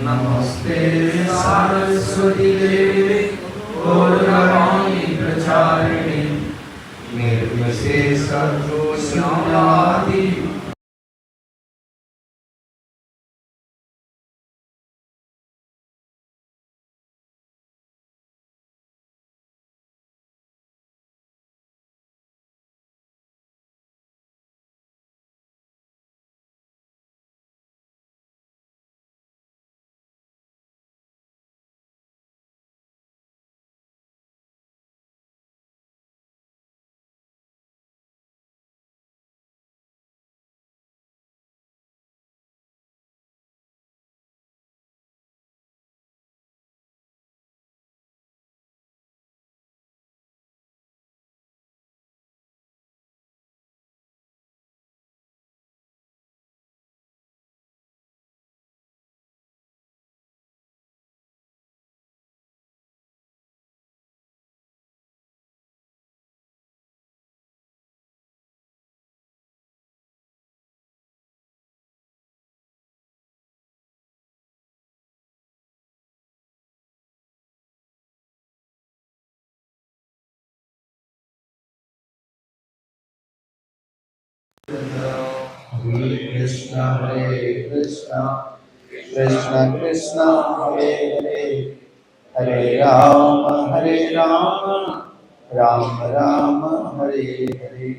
नमस्ते सारस्वती देवी गौरवाणी प्रचारिणी निर्विशेषशून्यवादी Hare Krishna, Hare Krishna, Krishna Krishna, Hare Hare, Hare Rama, Hare Rama, Rama Rama, Hare Hare.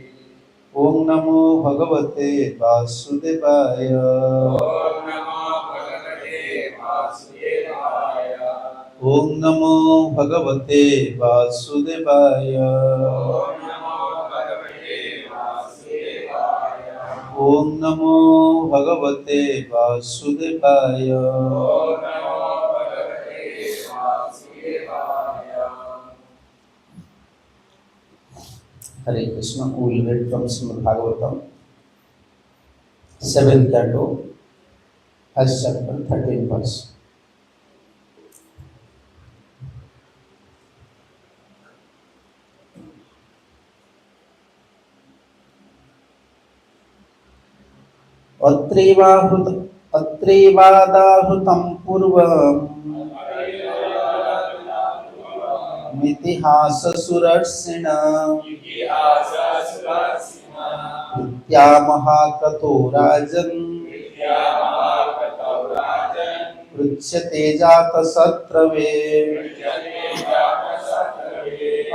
Om Namo Bhagavate Vasudevaya. Om Namo Bhagavate Vasudevaya. Om Namo Bhagavate Vasudevaya. Om Namo Bhagavate Vasudevaya. Om Namo Bhagavate Vasudevaya. Hare Krishna. We will read from Srimad Bhagavatam, 7th canto, 1st chapter, 13th verse. अत्रेवादाहृतं पूर्वम् मितिहाससुरर्षिणा पित्यामहाकतो राजन् पृच्छते जातशत्रवे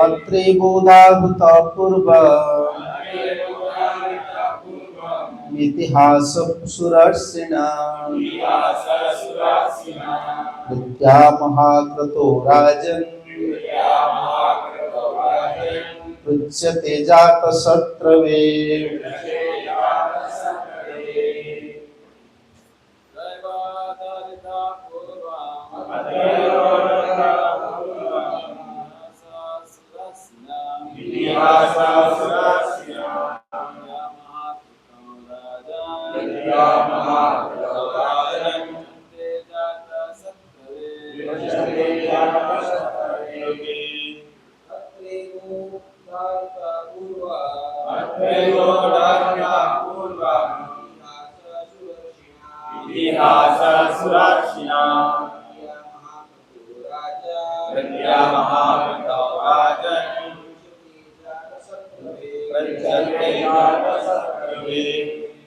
अत्रेवोदाहृता पूर्वम् इतिहाससुरर्षिणा पित्यामहाकतो राजन् पृच्छते जातशत्रवे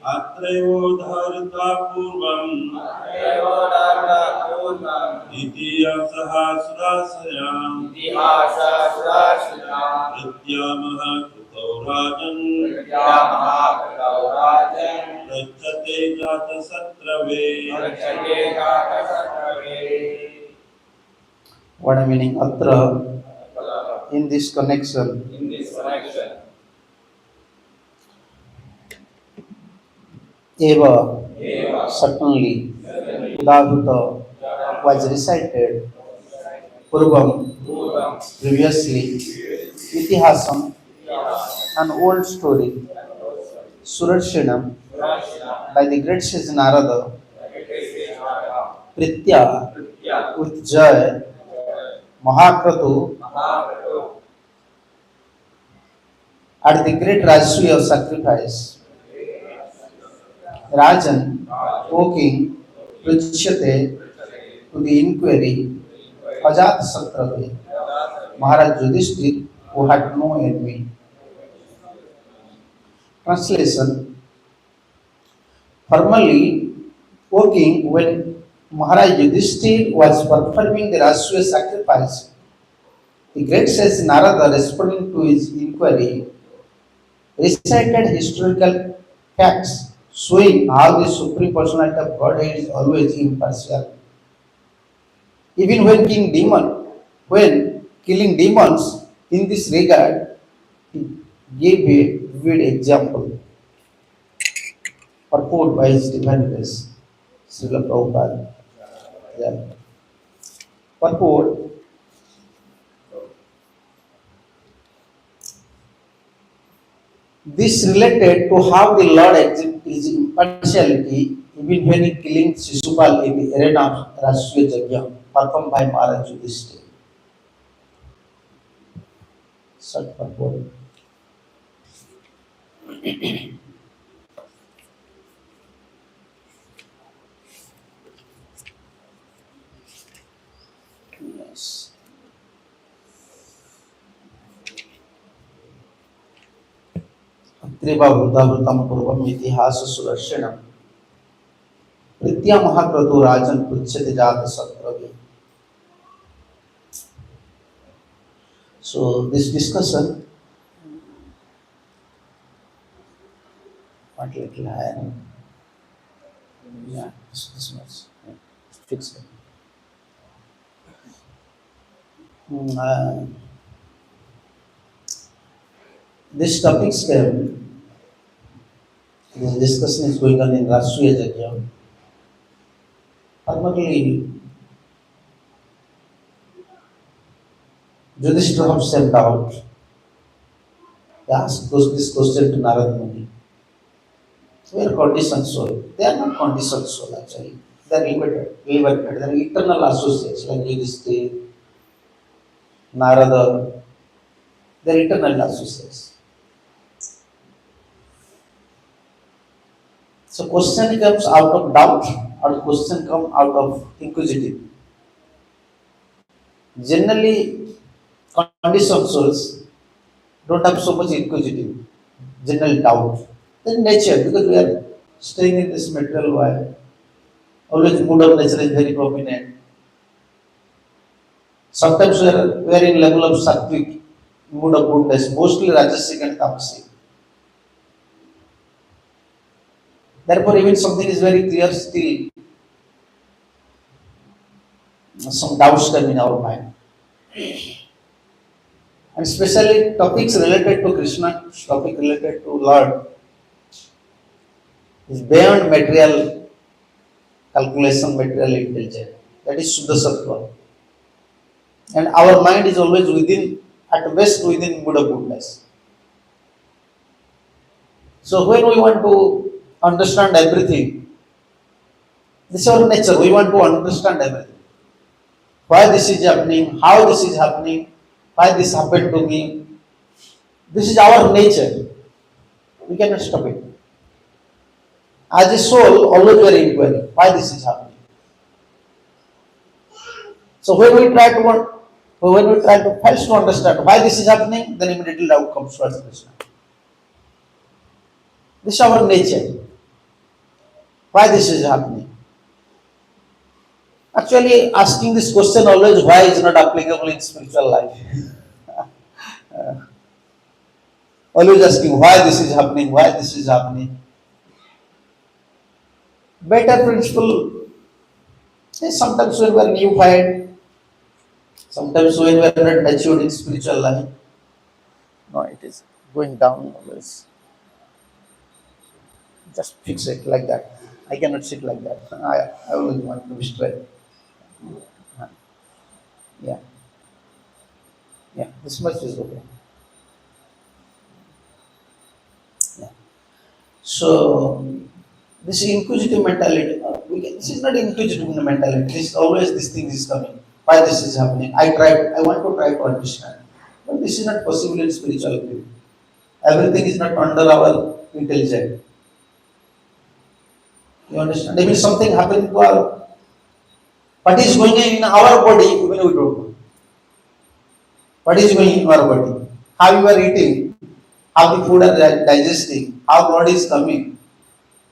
अत्रैवोद्धरता पूर्वम् इतिहाससुरासयाम् प्रत्यामहकृतौ राजन् पृच्छते जातशत्रवे. What I meaning atra in this connection? Eva, certainly, Udavita was recited Purvam, previously, Itihasam, an old story, Surashinam, by the great sage Narada, Pritya, with joy, Mahakratu, at the great Rajaswi of sacrifice, Rajan, O king, Prithyate, to the inquiry, Ajatasattra Maharaj Yudhishthir, who had no enemy. Translation: Formally, working when Maharaj Yudhishthir was performing the Rashtriya sacrifice, the great sage Narada, responding to his inquiry, recited historical facts showing how the Supreme Personality of Godhead is always impartial. Even when killing demons in this regard, he gave a vivid example. Purport by his divine grace, Srila Prabhupada. Yeah. Purport: this related to how the Lord exhibits his impartiality even when he killing Shishupal in the arena of Rashtriya Yajna performed by Maharaj Yudhishthira. Such purport. Yes. अत्रेवा वृद्धावृतम पूर्वम इतिहास सुदर्शनम प्रीत्या महाक्रतु राजन पृच्छते जात सत्रवे. So this discussion, what little higher, yeah, this much, yeah, fix it. This topics came, this discussion is going on in Rashtriya Yajna. Primarily, Yudhishthira have sent out, they asked this question to Narada Muni. So we are conditioned soul. They are not conditioned soul actually. They are limited. They are eternal associates like Yudhishthira, Narada. They are eternal associates. So question comes out of doubt or question comes out of inquisitive. Generally, conditioned souls don't have so much inquisitive, general doubt. Then nature, because we are staying in this material world, always mood of nature is very prominent. Sometimes we are in level of sattvic, mood of goodness, mostly rajasic and tamasic. Therefore, even something is very clear, still some doubts come in our mind. And especially topics related to Krishna, topic related to Lord, is beyond material calculation, material intelligence. That is Shuddha Sattva. And our mind is always within, at best within mood of goodness. So when we want to understand everything, this is our nature, we want to understand everything. Why this is happening, how this is happening, why this happened to me. This is our nature. We cannot stop it. As a soul, always we are inquiring why this is happening. So when we try to first to understand why this is happening, then immediately doubt comes towards Krishna. This is our nature. Why this is happening? Actually, asking this question always why is not applicable in spiritual life. Always asking why this is happening, why this is happening. Better principle is sometimes when we are newfied, sometimes when we are not matured in spiritual life. No, it is going down always. Just fix it like that. I cannot sit like that. I always want to be straight. Yeah. Yeah. This much is okay. Yeah. So this inquisitive mentality, this is not inquisitive mentality. This is always this thing is coming. Why this is happening? I want to try to understand. But this is not possible in spirituality. Everything is not under our intelligence. You understand? Maybe something happened to our What is going on in our body, even we don't know. What is going in our body? How you are eating, how the food are digesting, how blood is coming,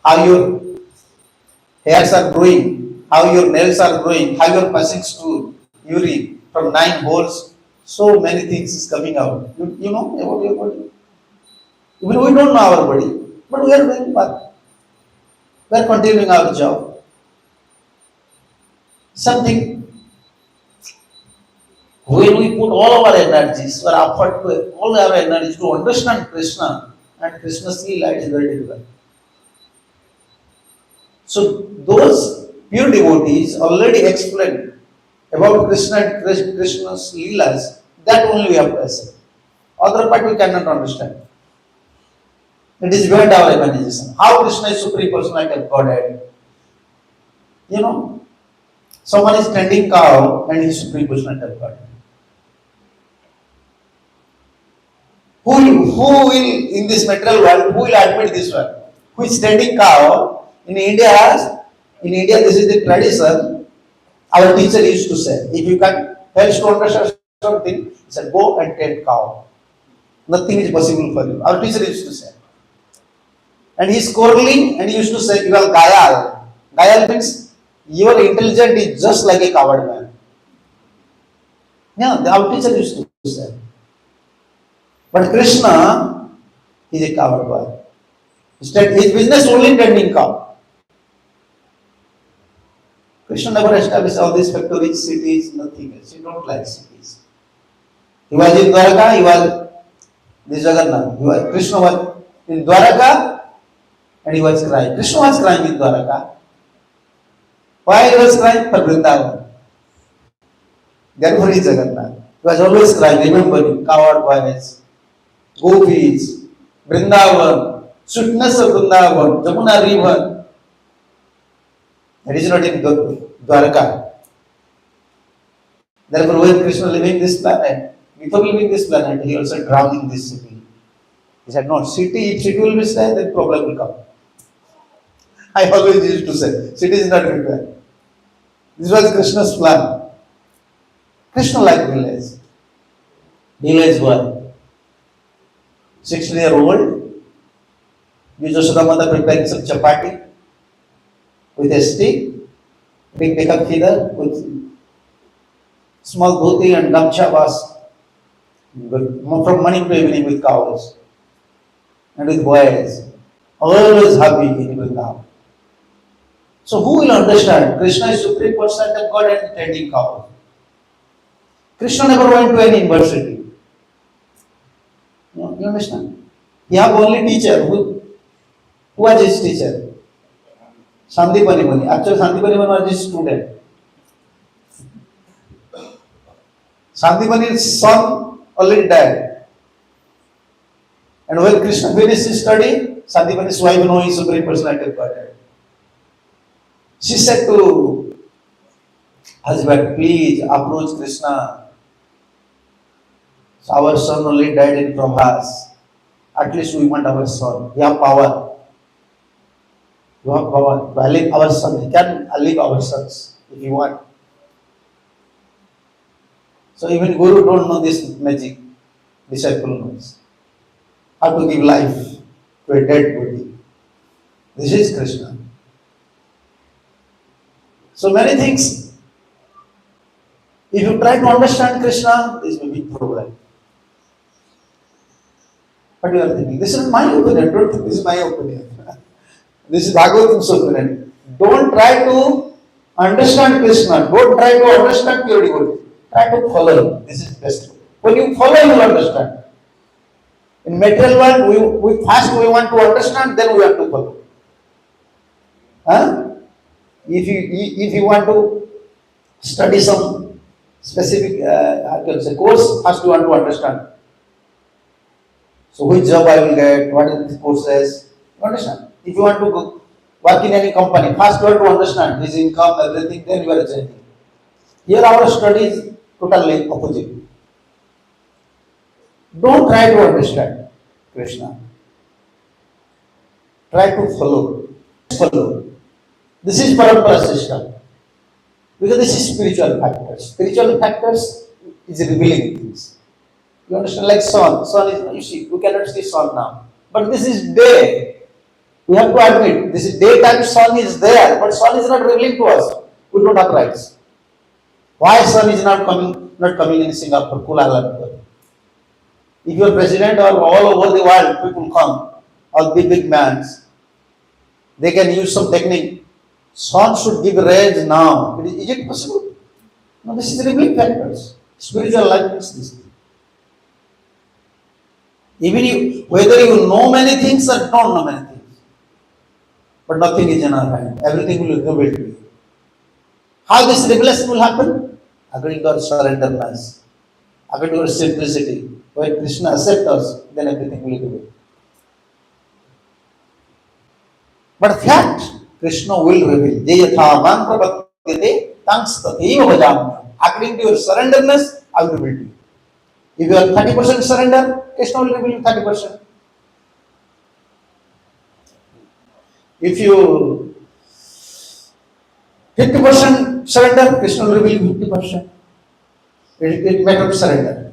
how your hairs are growing, how your nails are growing, how you are passing stool, urine from 9 holes. So many things is coming out. You know about your body. Even we don't know our body, but we are doing what? We are continuing our job. Something when we put all our energies, our effort, all our energies to understand Krishna and Krishna's Leela, it is very difficult. So those pure devotees already explained about Krishna and Krishna's Leelas, that only we have to accept. Other part we cannot understand. It is beyond our imagination. How Krishna is supreme personality of Godhead. You know, someone is tending cow and he is supreme personality of Godhead. Who will in this material world, who will admit this one? Who is tending cow? In India this is the tradition. Our teacher used to say, if you can help to understand something, he said, go and tend cow. Nothing is possible for you. Our teacher used to say. And he is quarreling and he used to say, you are Gayal. Gayal means your intelligence is just like a coward man. Yeah, our teacher used to say. But Krishna is a coward boy. Instead, his business only tending cow. Krishna never established all these factories, cities, nothing else. He don't like cities. He was in Dwaraka, he was this Jagannath. Krishna was in Dwaraka and he was crying. Krishna was crying in Dwaraka. Why he was crying? For Vrindavan. Therefore he is Jagannath. He was always crying, remembering coward boys, gopis, Vrindavan, sweetness of Vrindavan, Jamuna river. That is not in Dwaraka. Therefore, when Krishna living this planet, before leaving this planet, he also drowned in this city. He said, no, city, if city will be there, then problem will come. I always used to say, city is not required. This was Krishna's plan. Krishna liked village. Village boy. 16-year-old, Yashoda mother preparing some chapati with a stick, big pickup feather with small dhoti and gamcha was from morning to evening with cows and with boys. Always happy in Vrindavan. So who will understand? Krishna is supreme personality of God and tending cows. Krishna never went to any university. You understand? He have only teacher. Who was his teacher? Sandipani Mani. Actually, Sandipani Mani was his student. Sandipani's son already died. And when Krishna finished his study, Sandipani's wife knows his supreme personality of God. She said to husband, please approach Krishna. So our son only died in Prabhas. At least we want our son. We have power. You have power to alive our son. He can alive our sons if you want. So even Guru don't know this magic. Disciple knows how to give life to a dead body. This is Krishna. So many things. If you try to understand Krishna, this will be a big problem. What you are thinking? This is my opinion. Don't think this is my opinion. This is Bhagavatam's opinion. Don't try to understand Krishna. Don't try to understand pure devotee. Try to follow him. This is best. When you follow, you will understand. In material world, we first we want to understand, then we have to follow. Huh? If you want to study some specific course, first you want to understand. So which job I will get, what is this courses, you understand? If you want to go work in any company, first you have to understand his income, everything, then you are changing. Here our study is totally opposite. Don't try to understand Krishna. Try to follow. Follow. This is parampara system. Because this is spiritual factors. Spiritual factors is revealing things. You understand? Like sun. Sun is, you see, we cannot see sun now. But this is day. We have to admit, this is daytime sun is there, but sun is not revealing to us. We don't have rights. Why sun is not coming in Singapore, Kuala Lumpur? If your president or all over the world, people come, all big mans, they can use some technique. Sun should give rays now. Is it possible? No, this is revealing factors. Spiritual life is this. Even you, whether you know many things or don't know many things, but nothing is in our hand. Everything will be revealed to you. How this revelation will happen? According to our surrenderness, according to our simplicity. When Krishna accepts us, then everything will be revealed. But that Krishna will reveal. Jayatha man prapadyate tangstateva bhajamya. According to your surrenderness, I will reveal to you. If you are 30% surrender, Krishna will reveal you 30%. If you 50% surrender, Krishna will reveal you 50%. It matter of surrender.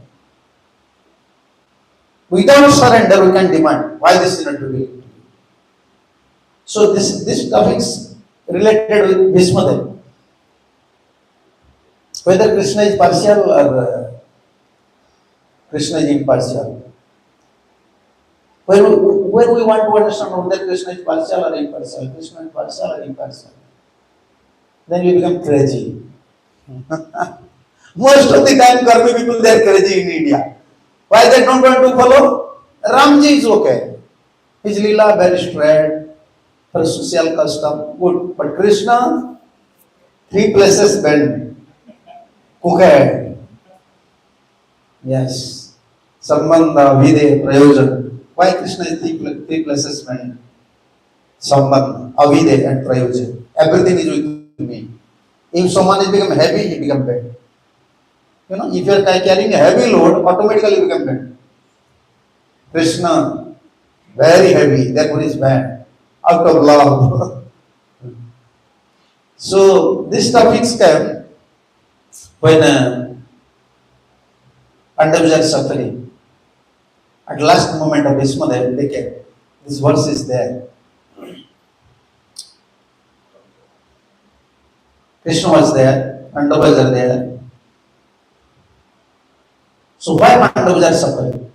Without surrender, we can demand. Why this is not revealed? So this topic is related with Bhishma. Whether Krishna is partial or Krishna is impartial. When we want to understand whether Krishna is partial or impartial, Krishna is partial or impartial, then we become crazy. Most of the time, Karmi people, they are crazy in India. Why they don't want to follow? Ramji is okay. His Leela very straight, for social custom, good. But Krishna, 3 places bend. Kukhed. Yes. Sambandha, Vide, Prayojan. Why Krishna is 3 places bend? Sambandha, Avide and Prayojan. Everything is with me. If someone is become heavy, he become bent. You know, if you are carrying a heavy load, automatically you become bent. Krishna, very heavy, therefore is bent. Out of love. So, these topics came when Pandavas are suffering. At last moment of Bhishma, they came. This verse is there. Krishna was there, Pandavas are there. So why Pandavas are suffering?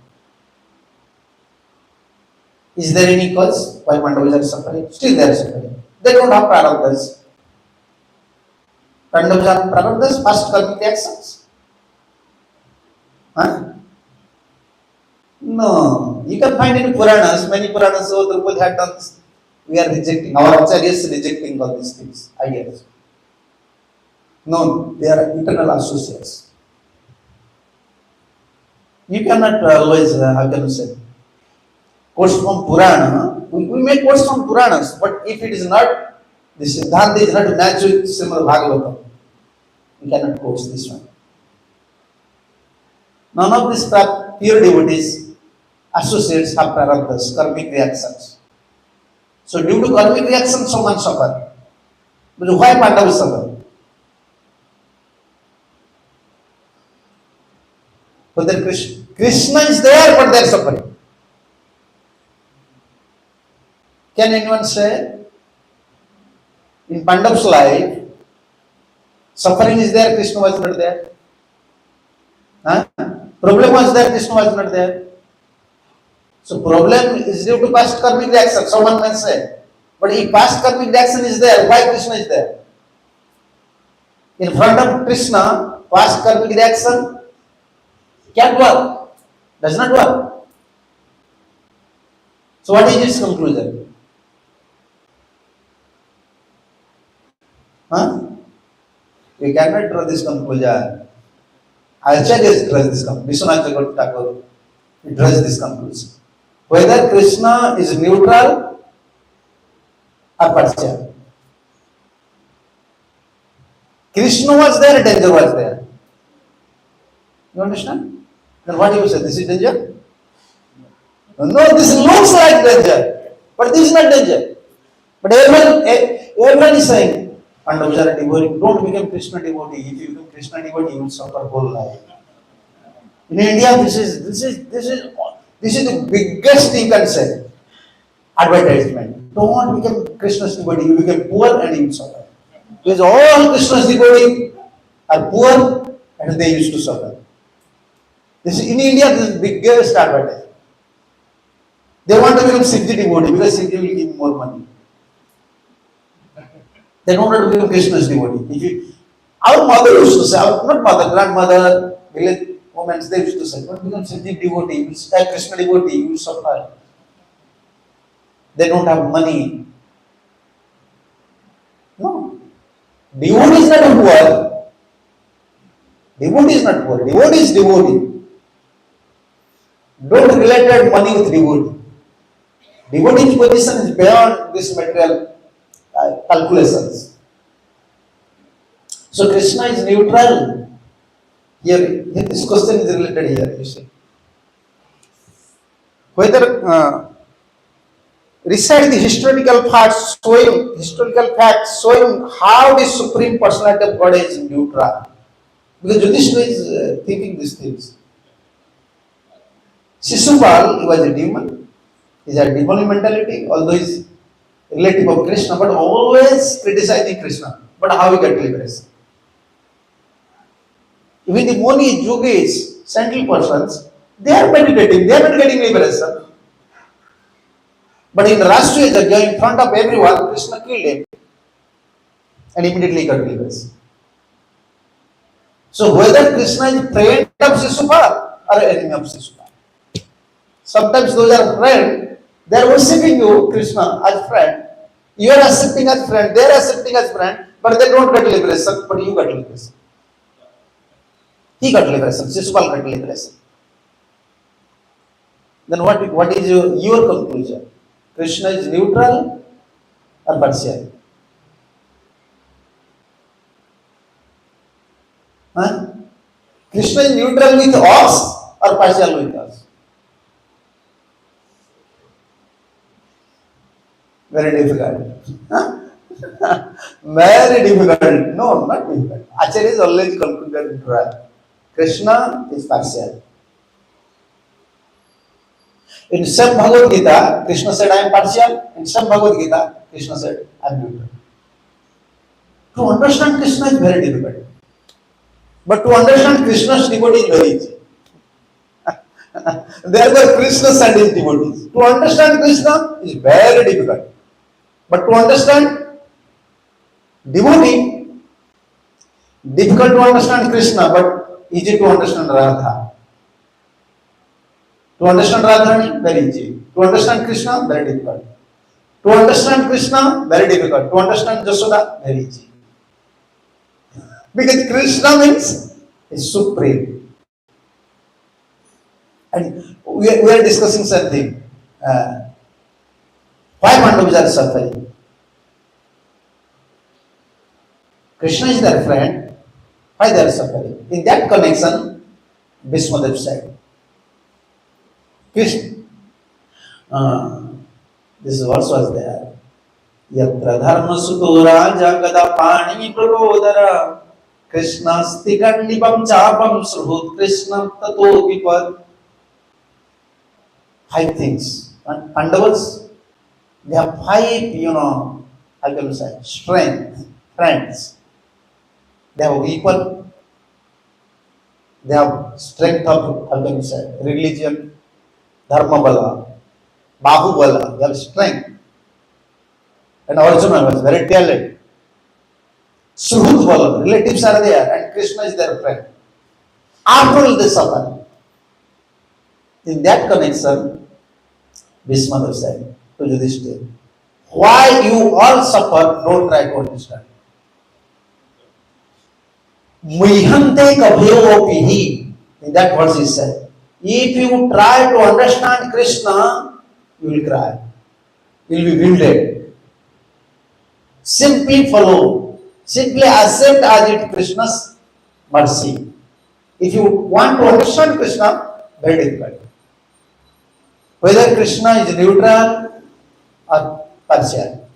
Is there any cause why Pandavas are suffering? Still they are suffering. They don't have prarabdhas. Pandavas have prarabdhas, past karmic actions. Huh? No. You can find in Puranas, many Puranas, so Drupad had done this. We are rejecting, our Acharya is rejecting all these things, I guess. No, they are eternal associates. You cannot always, how can you say, quotes from Purana. We make quotes from Puranas, but if it is not, the Siddhanta is not matched with Srimad Bhagavatam, we cannot quote this one. None of these pure devotees, associates have prarabdhas, karmic reactions. So due to karmic reaction, someone suffer. But why Pandavas suffer? But then Krishna is there, but they are suffering. Can anyone say, in Pandav's life, suffering is there, Krishna was not there? Huh? Problem was there, Krishna was not there. So problem is due to past karmic reaction, someone may say. But if past karmic reaction is there, why Krishna is there? In front of Krishna, past karmic reaction can't work, does not work. So what is its conclusion? Huh? We cannot draw this conclusion. Acharyas draws this conclusion. Vishwanath Thakur draws this conclusion. Whether Krishna is neutral or partial. Krishna was there, danger was there. You understand? Then what do you say? This is danger? No, this looks like danger. But this is not danger. But everyone is saying, Pandavas are devotee. Don't become Krishna devotee. If you become Krishna devotee, you will suffer whole life. In India, this is the biggest thing you can say. Advertisement. Don't become Krishna's devotee. You become poor and you will suffer. Because all Krishna's devotee are poor and they used to suffer. This is, in India, this is the biggest advertisement. They want to become Siddhi devotee because Siddhi will give more money. They don't want to become Krishna's devotee. Our mother used to say, not mother, grandmother, village women, they used to say, don't become Siddhi devotee, you will stay Krishna devotee, you will suffer. They don't have money. No. Devotee is not poor. Devotee is not poor. Devotee is devotee. Don't relate money with devotee. Devotee's position is beyond this material calculations. So Krishna is neutral. Here, this question is related here, you see. Whether recite the historical facts showing how the Supreme Personality of God is neutral. Because Yudhishthira is thinking these things. Shishupal, he was a demon. He had demonic mentality, although he is relative of Krishna, but always criticizing Krishna. But how he got liberation? Even the Munis, yogis, saintly persons, they are meditating, they are not getting liberation. But in Rashtriya Yajna, in front of everyone, Krishna killed him and immediately got liberation. So whether Krishna is friend of Shishupal or enemy of Shishupal. Sometimes those are friends, they are worshipping you, Krishna, as friend. You are accepting as friend, they are accepting as friend, but they don't get liberation, but you got liberation. He got liberation, Shishupal got liberation. Then what is your conclusion? Krishna is neutral or partial? Huh? Krishna is neutral with us or partial with us? Very difficult. Huh? Very difficult. No, not difficult. Acharya is always concluded neutral. Krishna is partial. In some Bhagavad Gita, Krishna said, I am partial. In some Bhagavad Gita, Krishna said, I am neutral. To understand Krishna is very difficult. But to understand Krishna's devotee is very easy. Therefore, Krishna and his devotees. To understand Krishna is very difficult. But to understand devotee, difficult to understand Krishna, but easy to understand Radha. To understand Radharani, very easy. To understand Krishna, very difficult. To understand Krishna, very difficult. To understand Jasoda, very easy. Because Krishna means is supreme. And we are discussing something. Why Pandavas are suffering? Krishna is their friend. Why they are suffering? In that connection, Bhishmadev said, Krishna, this verse was there. Yatra dharma sutora jagada pani prabodara Krishna stigandipam chapam sruhut Krishna tato vipad. 5 things. And Pandavas, they have 5, I can say, strength, friends. They have equal, they have strength of, I can say, religion, dharma bala, bahu bala, they have strength. And Arjuna was very talented. Suhud bala, relatives are there, and Krishna is their friend. After all they suffer. In that connection, Bhishmadev said to Yudhishthira, why you all suffer, don't try to understand. Muhante kabhyopihi. In that verse he said, if you try to understand Krishna, you will cry. You will be bewildered. Simply follow. Simply accept as it Krishna's mercy. If you want to understand Krishna, very difficult. Whether Krishna is neutral or partial.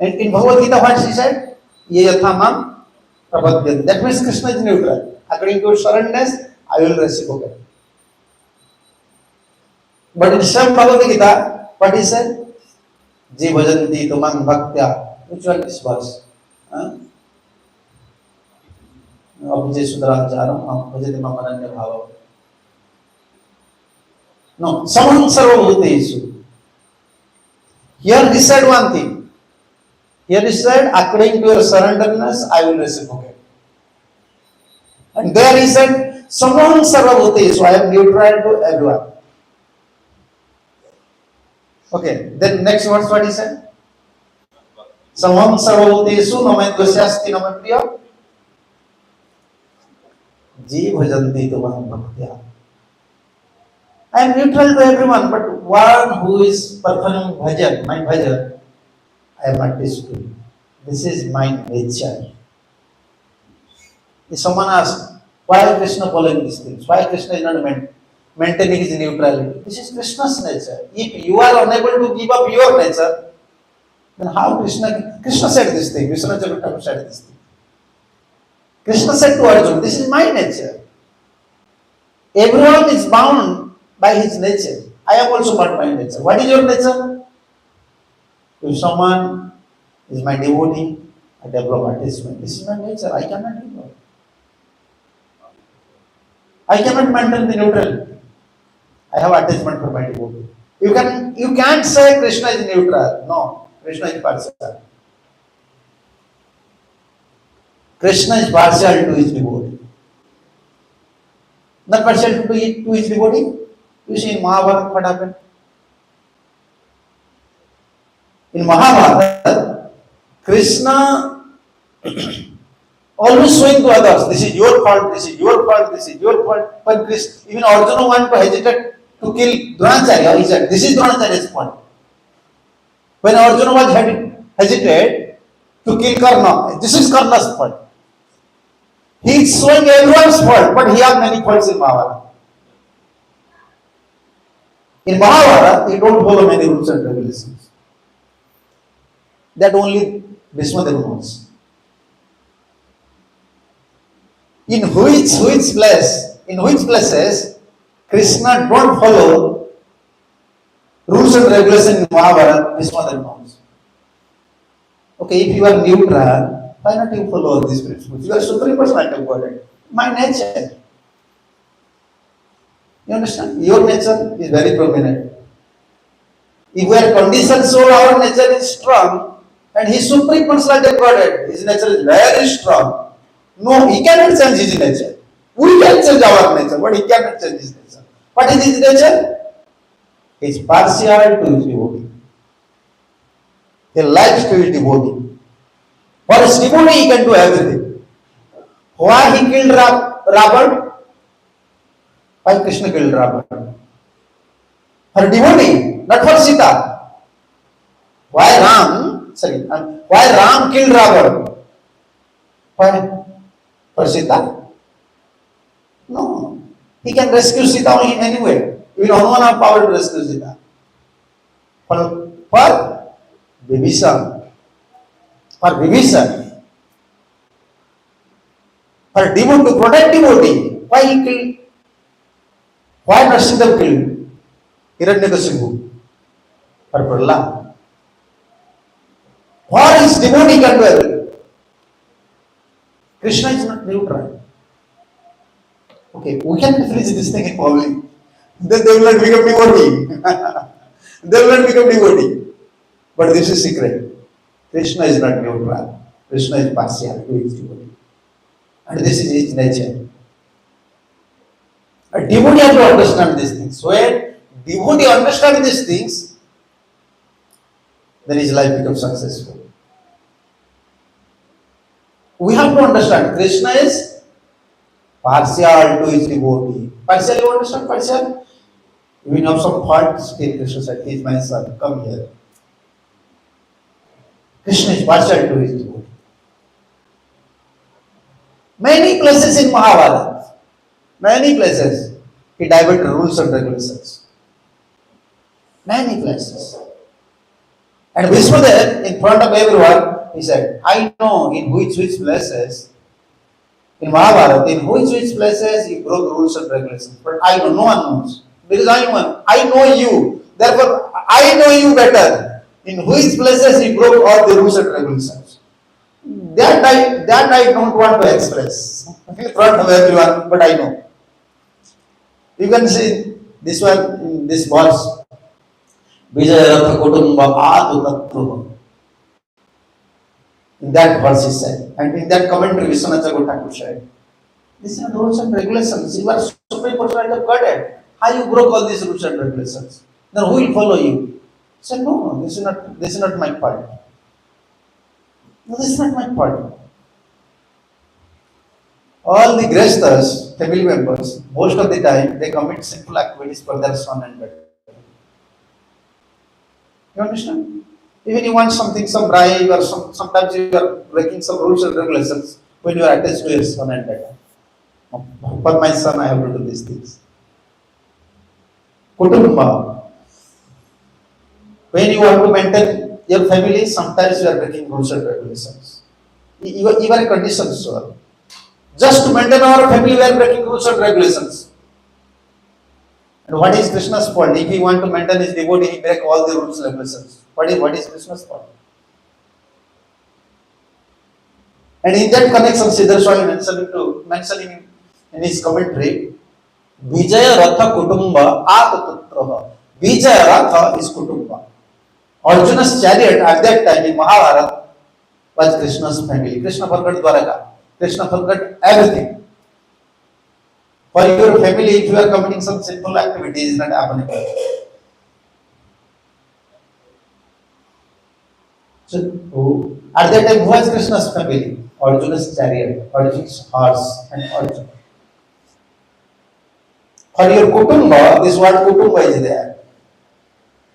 And in Bhagavad Gita, what she said? Ye yathamam prabhadyate. That means Krishna is neutral. According to surrenderness, I will reciprocate. But in same Bhagavad Gita, what he said? Je bhajanti tumam bhaktya. Which one is verse? Abhije sudracharam, bhajati mamananya bhava. No, samaham sarva bhutesu. Here he said one thing. Here he said, according to your surrenderness, I will reciprocate. And there he said, samaham sarva bhutesu. I am neutral to everyone. Okay, then next verse what he said? Samaham sarva bhutesu namay dvasyasti namay priya. Je bhajanti tumam bhaktya. I am neutral to everyone, but one who is performing bhajan, my bhajan, I am not displeased. This is my nature. If someone asks, why Krishna following these things? Why Krishna is not maintaining his neutrality? This is Krishna's nature. If you are unable to give up your nature, then how Krishna said this thing, Vishnu Thakur said this thing. Krishna said to Arjuna, this is my nature. Everyone is bound by his nature. I am also bound by nature. What is your nature? If someone is my devotee, I develop attachment. This is my nature. I cannot give up. I cannot maintain the neutrality. I have attachment for my devotee. You can't say Krishna is neutral. No, Krishna is partial. Krishna is partial to his devotee. Not partial to his devotee. You see in Mahabharata what happened? In Mahabharata, Krishna always showing to others, this is your fault, this is your fault, this is your fault. But even Arjuna wanted to hesitate to kill Dronacharya. He said, this is Dronacharya's fault. When Arjuna was hesitate to kill Karna, this is Karna's fault. He is showing everyone's fault, but he has many faults in Mahabharata. In Mahabharata, he don't follow many rules and regulations. That only Bhismadeva knows. In which places Krishna don't follow rules and regulations in Mahabharata, Bhismadeva knows. Okay, if you are neutral, why not you follow all these principles? You are supreme personality of Godhead. My nature. You understand? Your nature is very prominent. If we are conditioned soul, our nature is strong, and his supreme personality of Godhead, his nature is very strong. No, he cannot change his nature. We can change our nature, but he cannot change his nature. What is his nature? He is partial to his devotee. He likes to his devotee. For his devotee, he can do everything. Why he killed Ravan? Why Krishna killed Ravan? For devotee, not for Sita. Why Ram killed Ravan? Why? For Sita? No. He can rescue Sita only anywhere. Even Hanuman have power to rescue Sita. For Vibhishan. For Vibhishan. For devotee, to protect devotee. Why he killed? Why Nrsimha killed Hiranyakashipu? For Prahlad. For his devotee can do everything. Krishna is not neutral. Okay, we can finish this thing in public. Then they will not become devotee. They will not become devotee. But this is secret. Krishna is not neutral. Krishna is partial to his devotee. And this is his nature. A devotee has to understand these things. When devotee understands these things, then his life becomes successful. We have to understand Krishna is partial to his devotee. Partial, you understand partial? We have some fault, still Krishna said, he is my son, come here. Krishna is partial to his devotee. Many places in Mahabharata, many places, he diverted rules and regulations. Many places. And Bhishma there, in front of everyone, he said, I know in which places, in Mahabharata, in which places he broke rules and regulations. But I know, no one knows. Because I know you. Therefore, I know you better. In which places he broke all the rules and regulations. That I don't want to express in front of everyone, but I know. You can see this one in this verse. Vijayartha Kutumba Adu Tattva. In that verse he said. And in that commentary, Vishwanath Thakur said, these are rules and regulations. You are Supreme Personality of Godhead. How you broke all these rules and regulations? Then who will follow you? He said, no, this is not my part. No, this is not my part. All the Grihasthas, family members, most of the time they commit sinful activities for their son and daughter. You understand? Even you want something, some bribe, or sometimes you are breaking some rules and regulations when you are attached to your son and daughter. For my son, I have to do these things. Kutumba. When you want to maintain your family, sometimes you are breaking rules and regulations. Even conditions, sir. Just to maintain our family, we are breaking rules and regulations. And what is Krishna's fault? If he want to maintain his devotee, he break all the rules and regulations. What is Krishna's fault? And in that connection, Siddhar Swami mentioning in his commentary, Vijaya Ratha Kutumba Atatutraha. Vijaya Ratha is Kutumba. Arjuna's chariot at that time in Mahabharata was Krishna's family. Krishna forgot Dwaraka. Krishna forgot everything. For your family, if you are committing some sinful activity, it is not happening. So, at that time, who was Krishna's family? Arjuna's chariot, Arjuna's horse, and Arjuna. For your Kutumba, this word Kutumba is there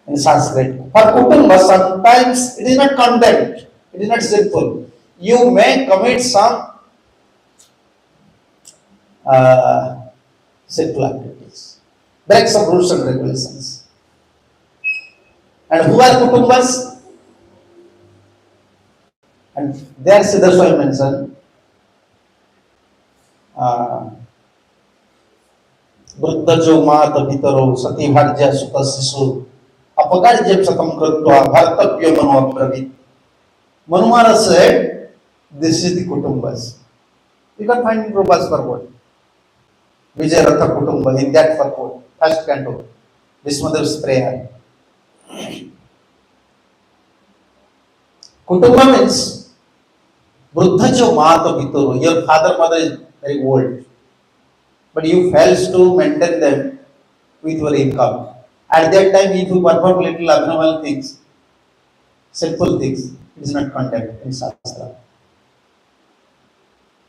in Sanskrit. For Kutumba, sometimes it is not content, it is not sinful. You may commit some sinful activities, break some rules and regulations. And who are Kutumbas? And there Siddhar Swami mentioned Vruddhajo Mata Pitaro Sati Bharja Sutta Sisu Apagarjam Satam Kritva Bhartavya Manu Abravit. Manu Maharaj said, this is the Kutumbas. You can find in Prabhupada's purport. Vijayartha Kutumba, in that purport, first canto, Vishwadev's prayer. Kutumba means Vruddhajo Mata Pitaro. Your father, mother is very old, but you fails to maintain them with your income. At that time, if you perform little abnormal things, sinful things, it is not condemned in Shastra.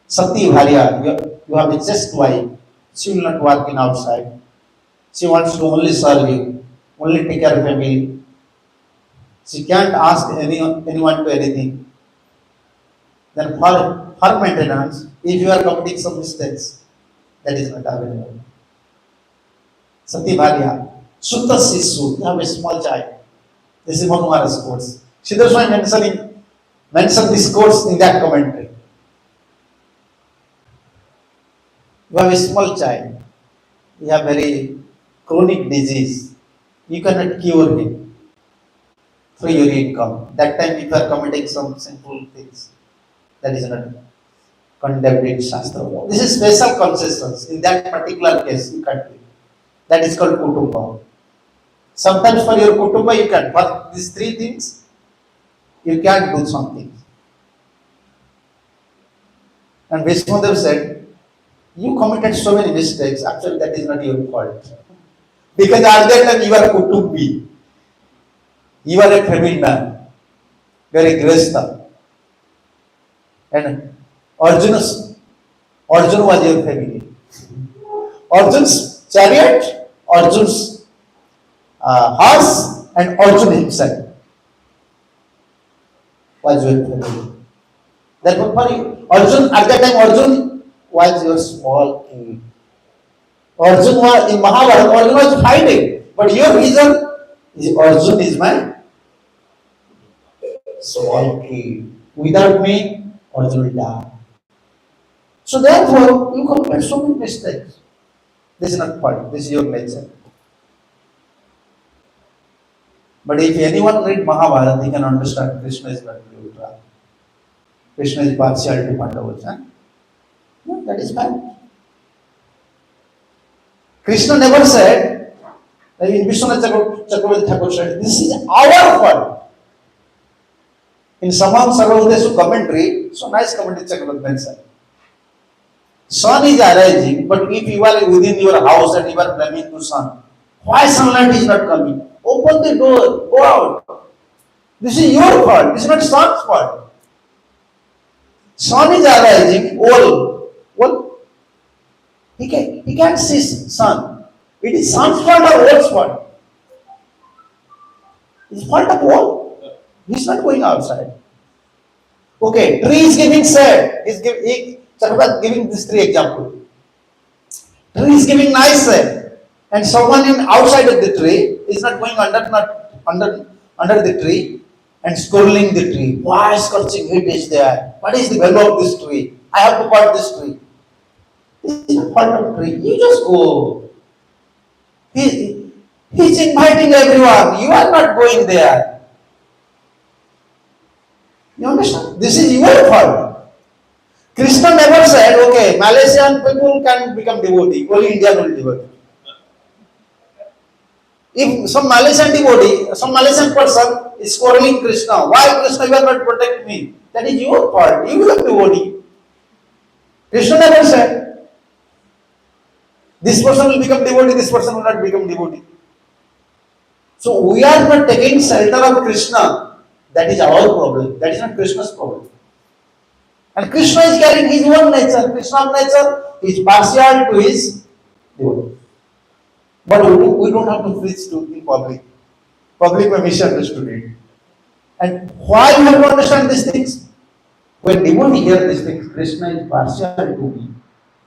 Sati Bharya, you have a just wife, she will not work in outside. She wants to only serve you, only take care of family. She can't ask anyone to anything. Then for her maintenance, if you are committing some mistakes, that is not available. Sati Bharya, Sutta Sisu, you have a small child. This is Manu Maharaj's quotes. Siddhar Swami mentioned this quotes in that commentary. You have a small child, you have very chronic disease, you cannot cure him through your income. That time if you are committing some sinful things, that is not condemned in Shastra. This is special consciousness. In that particular case, you can't do it. That is called Kutumba. Sometimes for your Kutumba you can, for these three things, you can do something. And Vishnudev said, you committed so many mistakes, actually that is not your fault. Because at that time you are Kutumbi. You are a family man. You are a Grihastha. And Arjuna was your family. Arjuna's chariot, Arjuna's horse, and Arjuna himself was your family. Therefore, for you, Arjuna, at that time, Arjuna was your small king. Arjuna was in Mahabharata, Arjuna was fighting. But your reason is Arjuna is my small kid. Without me, all will die. So therefore, you commit so many mistakes. This is not fault. This is your nature. But if anyone read Mahabharata, he can understand Krishna is not neutral. Krishna is partiality Pandavas. Huh? No, that is fine. Krishna never said, like in Vishwanath Chakravarti Thakur said, this is our fault. In Samam Sarvabhutesu commentary, so nice commentary Chakravarti mentioned. Sun is arising, but if you are within your house and you are blaming to sun, why sunlight is not coming? Open the door, go out. This is your fault. This is not sun's fault. Sun is arising, all. He can't see sun. It is sun's fault or all's fault. It's fault of all. He's not going outside. Okay, tree is giving shade. Chakravarti giving these three examples. Tree is giving nice shade, and someone in outside of the tree is not going under the tree and scrolling the tree. Why scorching heat is there? What is the value of this tree? I have to cut this tree. This is a part of tree. You just go. He's inviting everyone. You are not going there. You understand? This is your fault. Krishna never said, okay, Malaysian people can become devotee, only Indian will devotee. If some Malaysian devotee, some Malaysian person is quarreling Krishna, why Krishna you are not protect me? That is your fault. You become devotee. Krishna never said, this person will become devotee, this person will not become devotee. So we are not taking shelter of Krishna. That is our problem. That is not Krishna's problem. And Krishna is carrying his own nature. Krishna's nature is partial to his devotee. But we don't have to preach to in public. Public may misunderstood it. And why you have to understand these things? When devotee hear these things, Krishna is partial to me.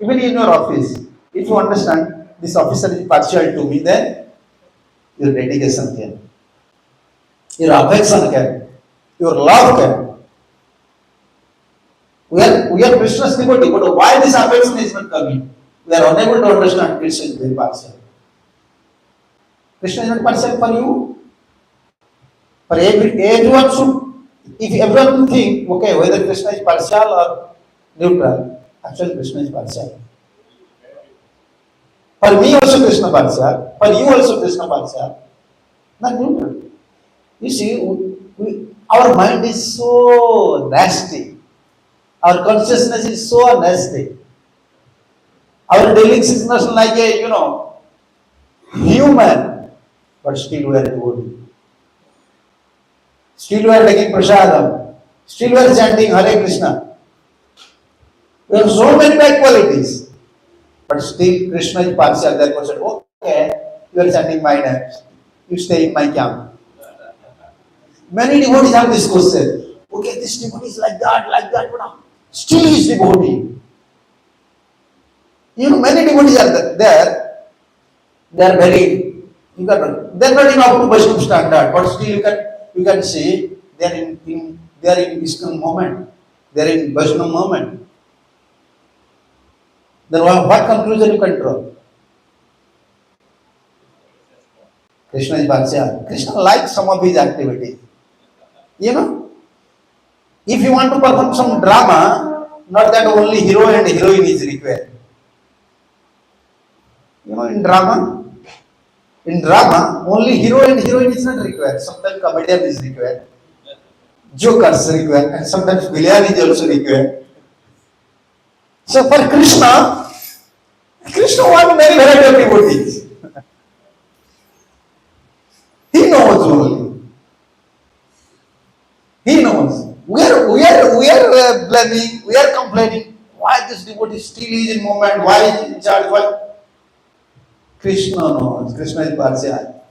Even in your office, if you understand this officer is partial to me, then your dedication can, your affection can, your love can. We are Krishna's devotee, but why this affection is not coming? We are unable to understand Krishna is very partial. Krishna is not partial for you. For everyone should, if everyone will think, okay, whether Krishna is partial or neutral, actually Krishna is partial. For me also Krishna partial, for you also Krishna partial, not neutral. You see, our mind is so nasty. Our consciousness is so nasty. Our dealings is not like a, human, but still we are devotee. Still we are taking prasadam. Still we are chanting Hare Krishna. We have so many bad qualities. But still Krishna is partial. Therefore said, okay, you are chanting my name. You stay in my camp. Many devotees have this question. Okay, this devotee is like that, but still he is devotee. Many devotees are there. They are very, they are not in up to Vaishnava standard, but still you can see they are in ISKCON movement. They are in Vaishnava movement. Then what conclusion you can draw? Krishna is partial. Krishna likes some of his activities. If you want to perform some drama, not that only hero and heroine is required. In drama, only hero and heroine is not required. Sometimes comedian is required, jokers required, and sometimes villain is also required. So for Krishna wants many variety of devotees. He knows only. He knows. We are blaming, we are complaining. Why this devotee still is in movement? Why is he in charge? Why? Krishna knows. Krishna is partial.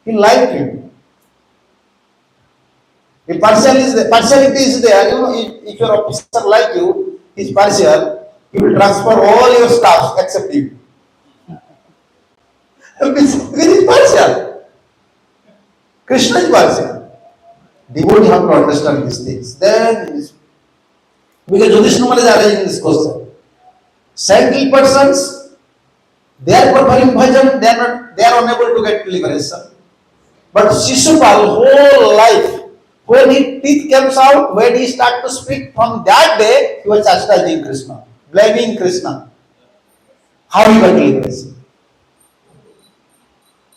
He likes him. If partiality is there, if your officer like you, he's partial, he will transfer all your staff except you. Because he is partial. Krishna is partial. Devotee have to understand these things. Then, because Jyotishnamal is arranging this question. Saintly persons, they are performing bhajan, they are unable to get liberation. But Shishupal, whole life, when his teeth comes out, when he start to speak, from that day, he was chastising Krishna, blaming Krishna. How he got liberation?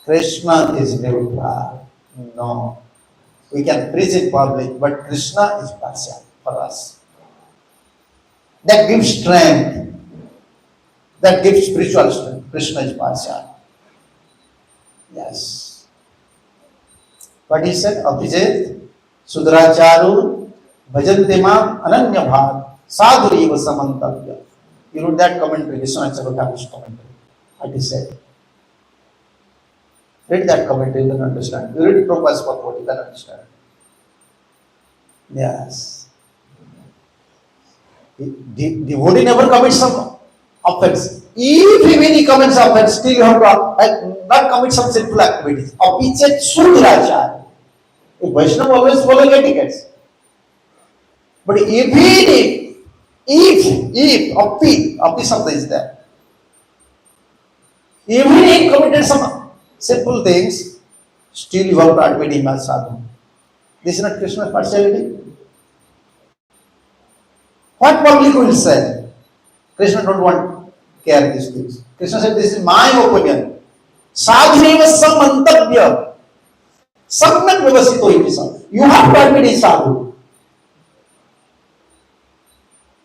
Krishna is neutral. No. We can preach in public, but Krishna is partial for us. That gives strength. That gives spiritual strength. Krishna is partial. Yes. But he said, Abhijit, Sudracharu, Bhajante Mam, Ananya Bhav, Sadhuriva Samantavya. You read that commentary, Vishwanath Chakravarti's commentary. What he said. Read that commentary, you can understand. You read Prabhupada's purport, you can understand. Yes. Devotee never commits some offense. If when he commits offense, still you have to not commit some sinful activities. Apichet Sudrachar. A Vaishnava always following etiquettes. But if, api something is there. Even if he committed some simple things, still you have to admit him as sadhu. This is not Krishna's partiality. What public will say? Krishna don't want care these things. Krishna said, this is my opinion. Sadhuneva samantavya. Samyak vyavasito iti. You have to admit he sadhu.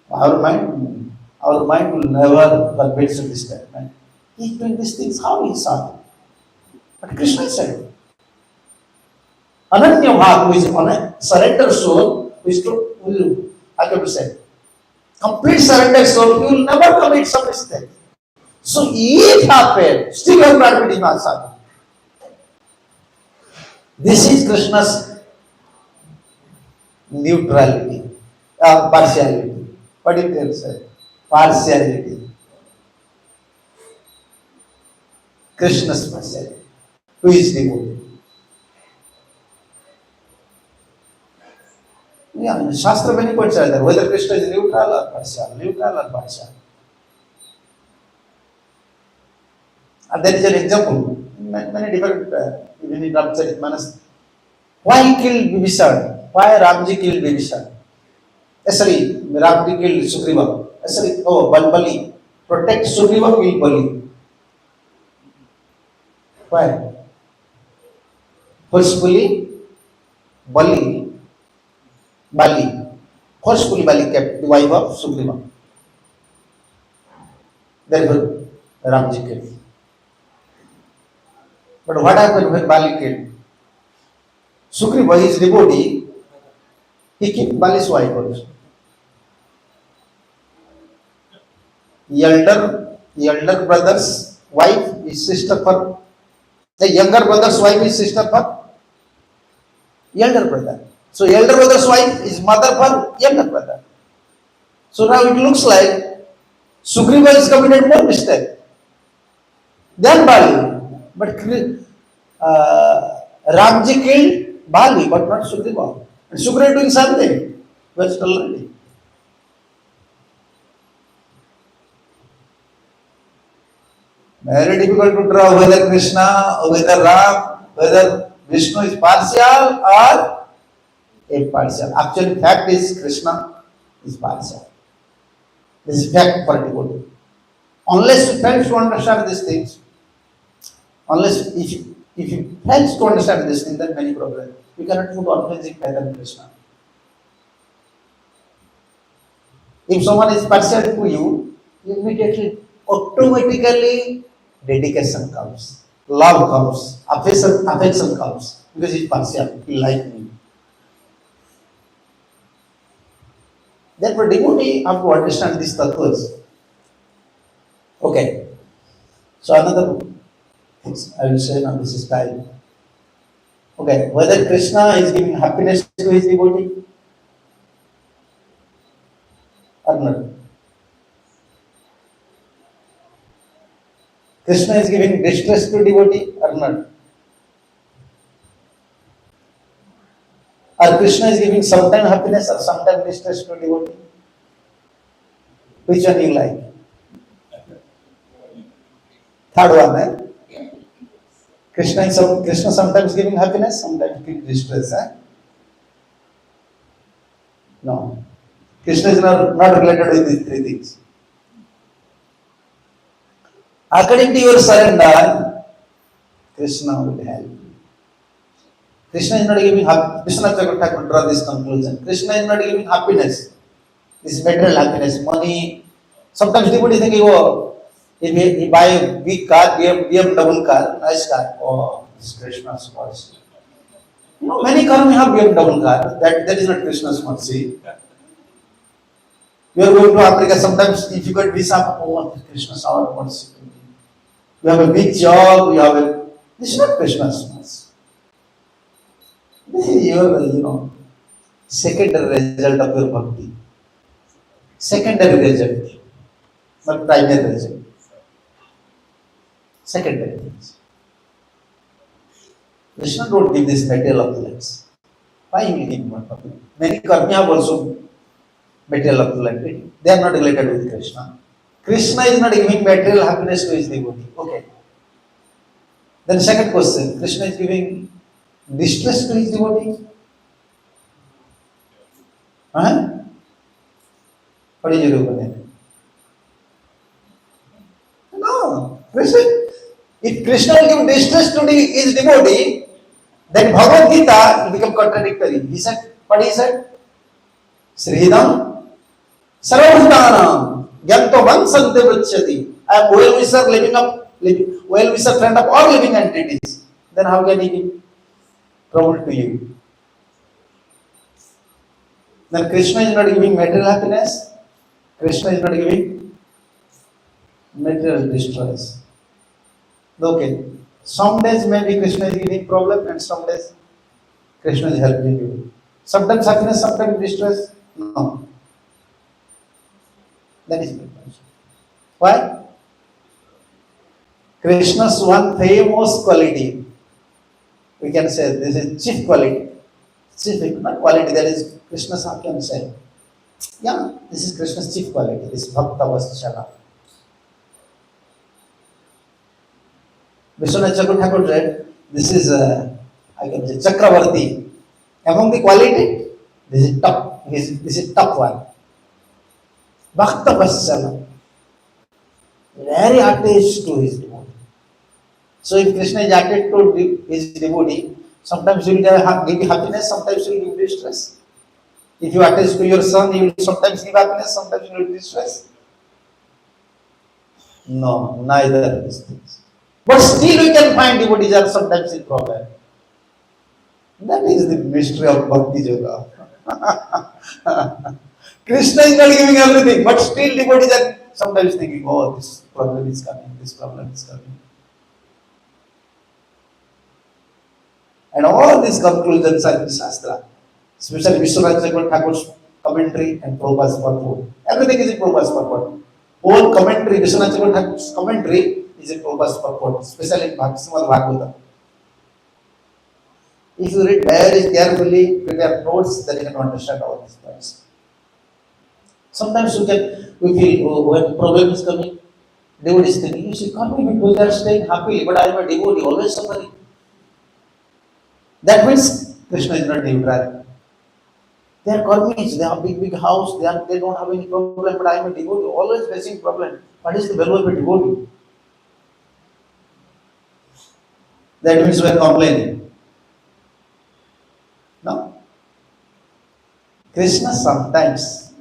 Our mind will never convince to this statement. He's doing these things, how he is sadhu? But Krishna said, Ananya Bhav, who is on a surrender soul, I have to say, complete surrender soul, he will never commit some mistake. So if happened, still you have to admit him as sadhu. This is Krishna's neutrality, partiality. What did they say? Partiality. Krishna's partiality. Who is devotee? Yeah, Shastra many points are there. Whether Krishna is neutral or partial. And there is an example. Many different, even in Ramcharitmanas. Why he killed Vibhishan? Why Ramji killed Vibhishan? Sorry, Ramji killed Sugriva. Sorry, Bali. Protect Sugriva, kill Bali. Why? Forcefully, Bali forcefully Bali kept the wife of Sugriva. Therefore, Ramji killed. But what happened when Bali killed? Sugriva, his devotee, he killed Bali's wife also. Elder brother's wife is sister for the younger brother's wife is sister for elder brother. So elder brother's wife is mother for younger brother. So now it looks like Sugriva is committed more mistake than Bali. But Ramji killed Bali, but not Sugriva. And Sugriva doing something. Where's already? Very difficult to draw whether Krishna, whether Ram, whether Vishnu is partial or impartial. Actually, fact is Krishna is partial. This is fact for devotee. Unless you fail to understand these things, if you fail to understand this thing, then many problems. You cannot put authentic faith in Krishna. If someone is partial to you, immediately, automatically, dedication comes, love comes, affection comes, because he's partial, he like me. Therefore, devotee have to understand these tattvas. Okay. So another thing I will say now, this is time. Okay, whether Krishna is giving happiness to his devotee or not. Krishna is giving distress to devotee or not. Or Krishna is giving sometime happiness or sometime distress to devotee? Which one you like? Third one, eh? Krishna sometimes giving happiness, sometimes giving distress, eh? No. Krishna is not related with these three things. According to your surrender, Krishna will help you. Krishna is not giving Krishna Thakur draw this conclusion. Krishna is not giving happiness. This material happiness, money. Sometimes people think, oh, if he buy a big car, BMW car, nice car, oh, this Krishna's mercy. You know, many cars may have BMW car. That is not Krishna's mercy. You are going to Africa, sometimes if you get visa, oh, Krishna's our mercy. You have a big job, this is not Krishna's mercy. This is your, secondary result of your bhakti. Secondary result, not primary result. Secondary things. Krishna don't give this material opulence. Why he will give one opulence? Many karmi have also material opulence. They are not related with Krishna. Krishna is not giving material happiness to his devotee. Okay. Then second question, Krishna is giving distress to his devotee? Huh? What is your opinion? No. If Krishna will give distress to his devotee, then Bhagavad Gita will become contradictory. He said, what he said? Sridham Sarvabhutanam Gyanto Vansante Vrichyati. I am well-wisher friend of all living entities. Then how can he give trouble to you? Then Krishna is not giving material happiness. Krishna is not giving material distress. Okay. Some days maybe Krishna is giving problem and some days Krishna is helping you. Sometimes happiness, sometimes distress. No. That is my question. Why? Krishna's one famous quality. We can say this is chief quality. Chief, not quality, that is Krishna's, how can say? Yeah, this is Krishna's chief quality, this Bhakta Vatsala. Vishwanath Chakravarti said, this is, I can say, Chakravarti. Among the quality, this is top. This is top one. Bhakta Vatsala. Very attached to his devotee. So if Krishna is attached to his devotee, sometimes he will give you happiness, sometimes he will give you distress. If you attach to your son, he will sometimes give happiness, sometimes he will give distress. No, neither of these things. But still we can find devotees are sometimes in problem. That is the mystery of Bhakti Yoga. Krishna is not giving everything, but still devotees are sometimes thinking, oh, this problem is coming, this problem is coming. And all these conclusions are in the Shastra, especially Vishwanath Thakur's commentary and Prabhupada's purport. Everything is in Prabhupada's purport. Whole commentary, Vishwanath Thakur's commentary is in Prabhupada's purport, especially in Srimad Bhagavatam. If you read very carefully, prepare notes, then you can understand all these points. Sometimes we feel, oh, when problem is coming, devotee is thinking, you see, karmi people, they are staying happily, but I am a devotee, always suffering. That means Krishna is not neutral. They are karmis, they have big house, they don't have any problem, but I am a devotee, always facing problem. What is the value of a devotee? That means we are complaining. No. Krishna sometimes,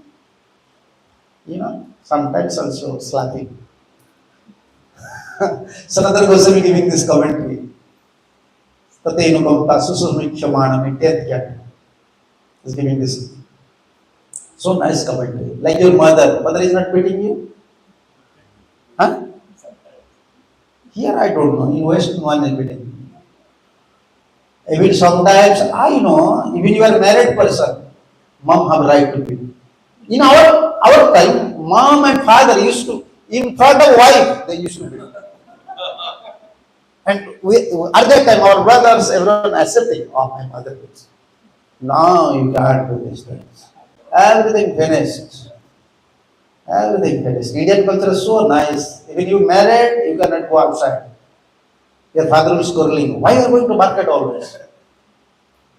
sometimes also slapping. Sanatana Goswami giving this commentary. Tatenu Bhakta Susumikshyamanam Ityatya is giving this. So nice commentary. Like your mother. Mother is not beating you? Huh? Here I don't know. In West, no one is beating you. Even sometimes, I know, even you are a married person, mom have right to beat. In our time, mom and father used to, in front of wife, they used to beat. And at that time, our brothers, everyone accepting, oh, my mother beats. Now you can't do these things. Everything finished. Everything finished. Indian culture is so nice. When you married, you cannot go outside. Your father will scolding. Why are you going to market always?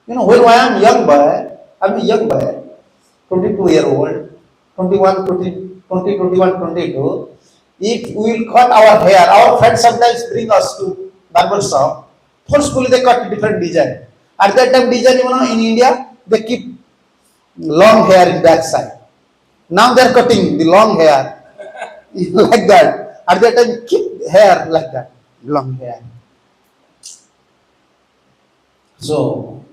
When I am young boy, I'm a young boy, 22-year-old, 21, 20, 21, 22. If we will cut our hair, our friends sometimes bring us to barber shop. Forcefully they cut different design. At that time design, in India, they keep long hair in back side. Now they are cutting the long hair like that. At that time, keep hair like that, long hair. So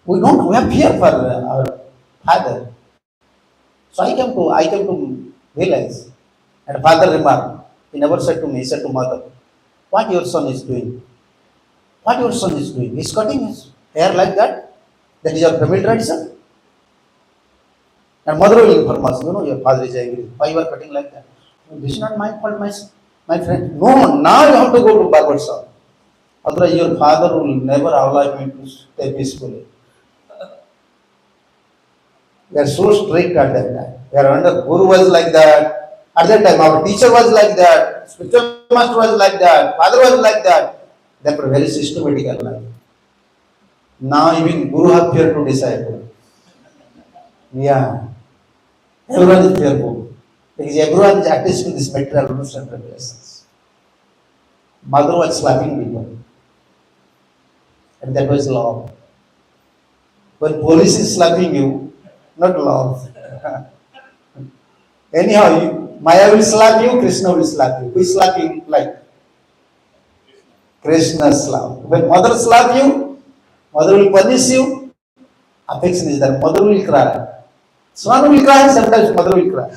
we have fear for our father. So I came to realize, and father remarked, he never said to me, he said to mother, what your son is doing? What your son is doing? He's cutting his hair like that. That is your family tradition. And mother will inform us, your father is angry. Why you are cutting like that? This is not my fault, my friend. No, now you have to go to barber shop. Otherwise, your father will never allow me to stay peacefully. We are so strict at that time. We are under Guru was like that. At that time, our teacher was like that. Spiritual master was like that. Father was like that. They were very systematic life. Now even Guru have fear to disciple. Yeah. Everyone is fearful. Because everyone is attached to this material rules and regulations. Mother was slapping people. And that was law. When police is slapping you, not law. Anyhow, Maya will slap you, Krishna will slap you. Who is slapping like? Krishna slap. When mother slap you, mother will punish you. Affection is there. Mother will cry. Son will cry, sometimes mother will cry.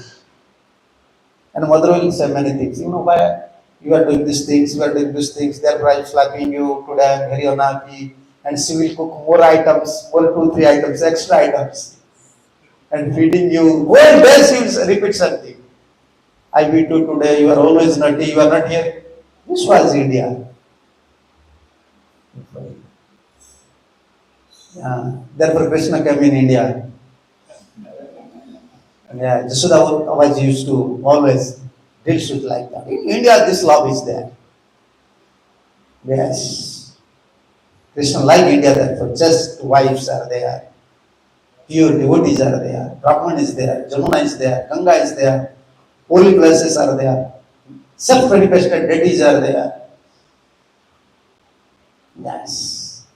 And mother will say many things. Why you are doing these things, you are doing these things, therefore I am slapping you, today I am very unhappy. And she will cook more items, more 2, 3 items, extra items. And feeding you. Whole day she will repeat something. I beat you today, you are always naughty, you are not here. This was India. Yeah. Therefore Krishna came in India. Yeah, Jasoda was used to always deal with like that. In India, this love is there. Yes. Krishna like India, therefore just wives are there. Pure devotees are there. Brahman is there. Jamuna is there. Ganga is there. Holy places are there. Self-manifested deities are there. Yes.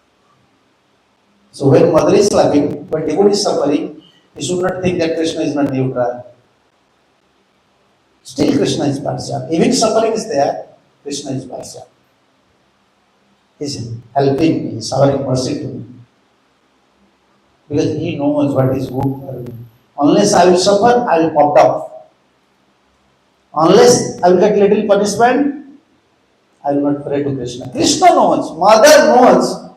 So when mother is slapping, when devotee is suffering, you should not think that Krishna is not neutral. Still Krishna is partial. Even suffering is there, Krishna is partial. He is helping me, showering mercy to me. Because he knows what is good for me. Unless I will suffer, I will pop off. Unless I will get little punishment, I will not pray to Krishna. Krishna knows, mother knows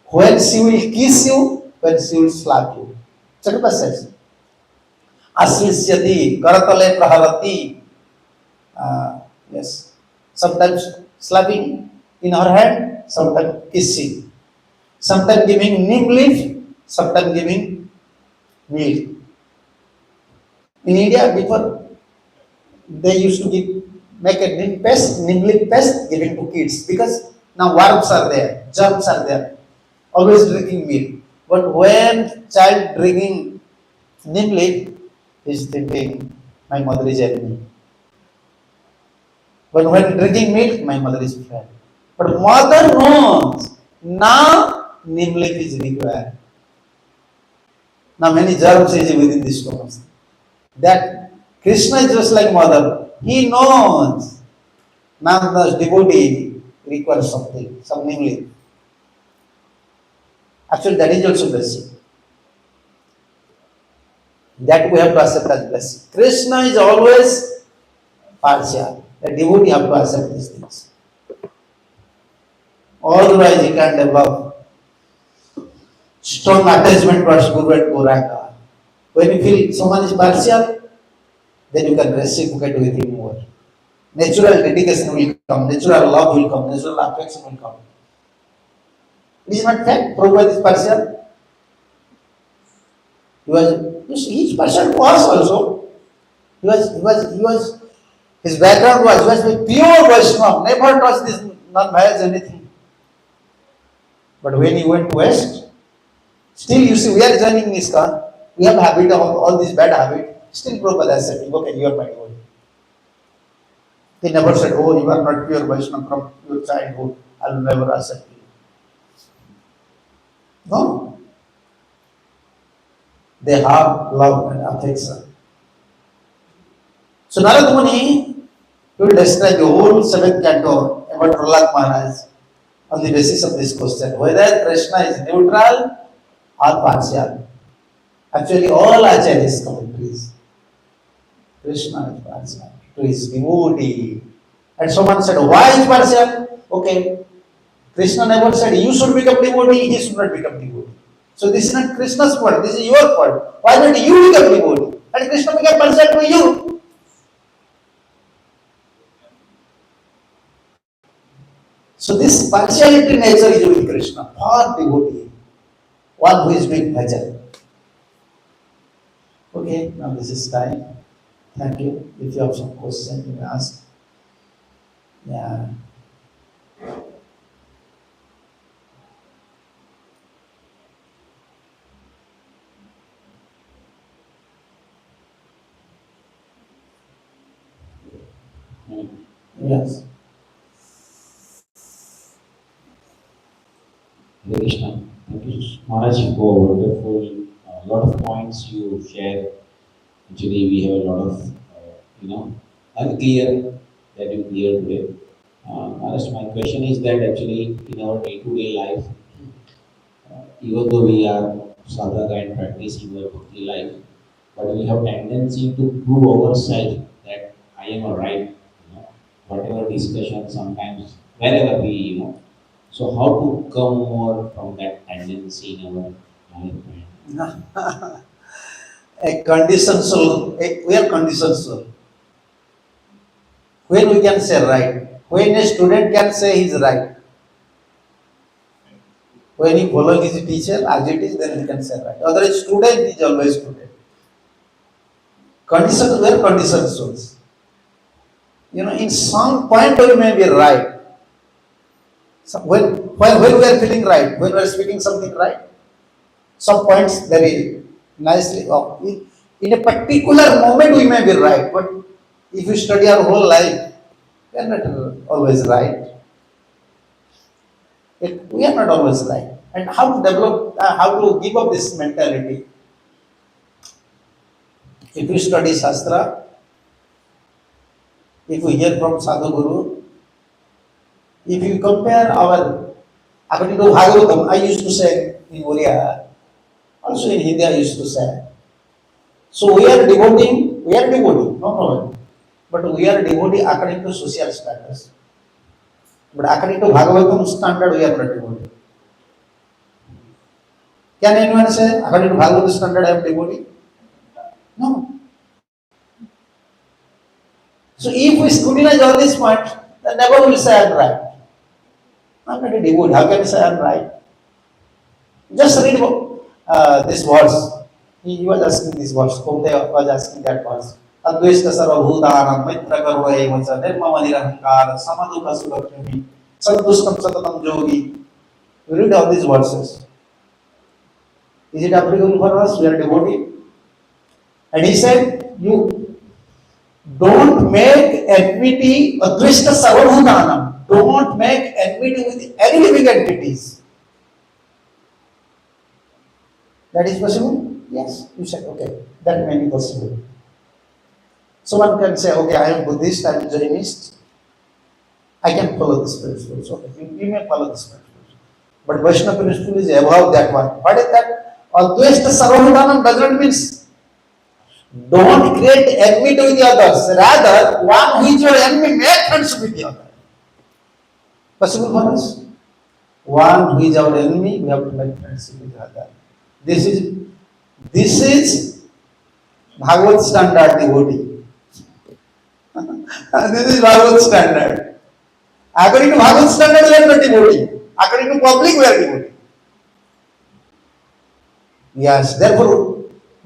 when she will kiss you, when she will slap you. Chakrapa says, Aslisyati, karatale praharati. Yes. Sometimes slapping in her hand, sometimes kissing. Sometimes giving neem leaf, sometimes giving milk. In India, before they used to make a neem leaf paste giving to kids because now worms are there, germs are there, always drinking milk. But when child drinking neem leaf, is thinking, my mother is enemy. But when drinking milk, my mother is friend. But mother knows, now neem leaf is required. Now many germs is within this stomach. That Krishna is just like mother. He knows. Now the devotee requires something, some neem leaf. Actually, that is also blessing. That we have to accept as blessing. Krishna is always partial. The devotee have to accept these things. Otherwise, he can develop strong attachment towards Guru and Gauranga. When you feel someone is partial, then you can reciprocate with him more. Natural dedication will come, natural love will come, natural affection will come. It is not fact. Prabhupada is partial. He was, he is partial to us also. He was, his background was with pure Vaishnava, never touched this non-bias anything. But when he went west, still you see, we are joining ISKCON, we have habit of all these bad habit, still Prabhupada accepting, okay, you are my devotee. He never said, oh, you are not pure Vaishnava from your childhood, I will never accept you. No. They have love and affection. So Narad Muni will describe the whole seventh canto about Prahlad Maharaj on the basis of this question, whether Krishna is neutral or partial. Actually, all acharyas commentaries, Krishna is partial to his devotee. And someone said, why is partial? Okay, Krishna never said you should become devotee, he should not become devotee. So this is not Krishna's fault, this is your fault. Why not you become devotee? And Krishna became partial to you. So this partiality nature is with Krishna, for devotee, one who is doing bhajan. Okay, now this is time. Thank you. If you have some question, you may ask. Yeah. Yes. Hare Krishna. Thank you, Maharaj, for wonderful. A lot of points you share. Actually, we have a lot of, unclear that you clear today. Maharaj, my question is that actually in our day-to-day life, even though we are sadhaka and practicing our bhakti life, but we have tendency to prove ourselves that I am a right. Whatever discussion sometimes, wherever we, so how to come more from that tendency in our life? A condition soul, we are conditioned soul. When we can say right, when a student can say he is right, when he follows his teacher as it is, then he can say right. Otherwise, student is always student. Conditions, we are conditioned souls. In some point we may be right. So when we are feeling right, when we are speaking something right, some points very nicely. In a particular moment we may be right, but if you study our whole life, we are not always right. We are not always right. And how to develop, how to give up this mentality? If you study Shastra, if we hear from Sadhu Guru, if you compare our, according to Bhagavatam, I used to say in Oriya, also in Hindi I used to say. So we are devotee, no problem. But we are devotee according to social status. But according to Bhagavatam standard, we are not devotee. Can anyone say, according to Bhagavatam standard, I am devotee? No. So if we scrutinize all these points, then never will say I am right. I am not a devotee. How can I say I am right? Just read this verse. He was asking this verse. Kumte was asking that verse. Advaita sarvabhutanam mitra karuna evacha nirmama nirahankara samadukha sukhakrimi santushtam satatam yogi. We read all these verses. Is it applicable for us? We are devotee. And he said, you don't make enmity, advaita sarvabhutanam. Don't make enmity with any living entities. That is possible? Yes. You said, okay, that may be possible. Someone can say, okay, I am Buddhist, I am Jainist. I can follow this principle. Okay, you may follow this principle. But Vaishnava principle is above that one. What is that? Advaita sarvabhutanam does not mean don't create enmity with the others. Rather, one who is your enemy make friendship with the other. Possible for us? One who is our enemy, we have to make friendship with the other. This is Bhagavad standard devotee. This is Bhagavad standard. According to Bhagavad standard, we are not devotee. According to public, we are devotee. Yes, therefore,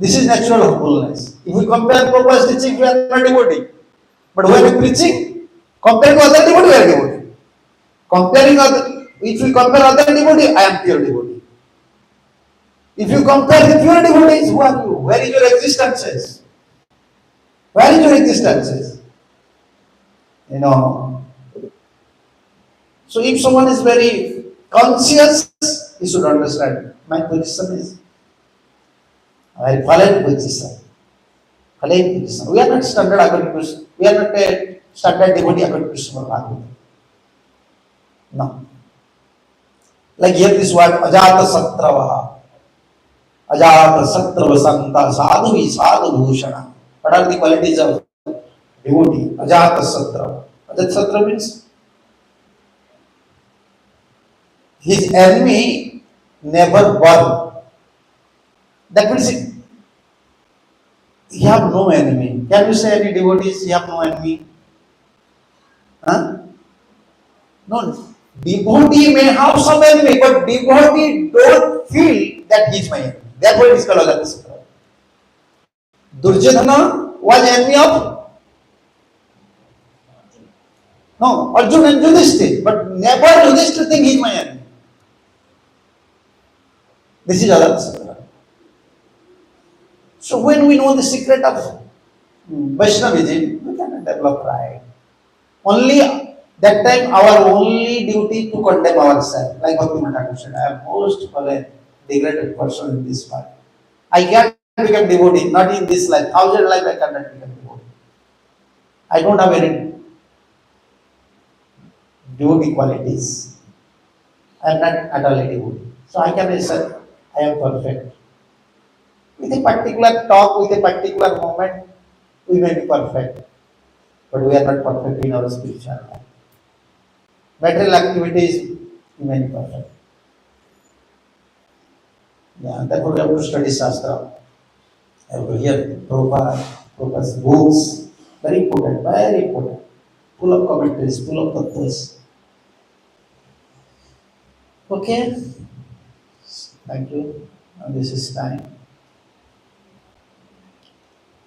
This is natural humbleness. If we compare Prabhupada's teaching, we are not devotee. But when we preaching, compared to other devotee, we are devotee. Comparing other, if we compare other devotee, I am pure devotee. If you compare the pure devotees, who are you? Where is your existence? Where is your existence? You know. So if someone is very conscious, he should understand my position is a very fallen position. Fallen position. We are not standard according to we are not a standard devotee according to Srimad Bhagavatam. No. Like here this word Ajata Satravaha. Ajata Satrava Santa Sadhu Sadhu Bhushana. What are the qualities of devotee? Ajata Satrava. Ajata Satrava means his enemy never won. That means he have no enemy. Can you say any devotees he have no enemy? Huh? No. Devotee may have some enemy, but devotee don't feel that he is my enemy. Therefore it is called Ajata Satrava. Durjadana was enemy of no Arjuna and Yudhishthira, but never Yudhishthira think he is my enemy. This is Ajata Satrava. So when we know the secret of Vaishnavism, we cannot develop pride. Only that time our only duty to condemn ourselves. Like Bhakti Thakur said, I am most fallen, degraded person in this world. I can't become devotee, not in this life. Thousand life I cannot become devotee. I don't have any devotee qualities. I am not at all a devotee. So I can say I am perfect. With a particular talk, with a particular moment, we may be perfect. But we are not perfect in our spiritual life. Material activities, we may be perfect. Yeah, therefore we have to study Shastra. I have to hear Prabhupada's books. Very important, very important. Full of commentaries, full of tattvas. Okay? Thank you. And this is time.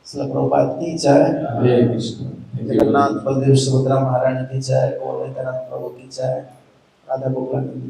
Srila Prabhupada ki jai. Hare Krishna. Thank you. Jagannath, Baldev, Subhadra Maharani ki jai. Gaur Nityanand Prabhu ki jai. Radha Gopal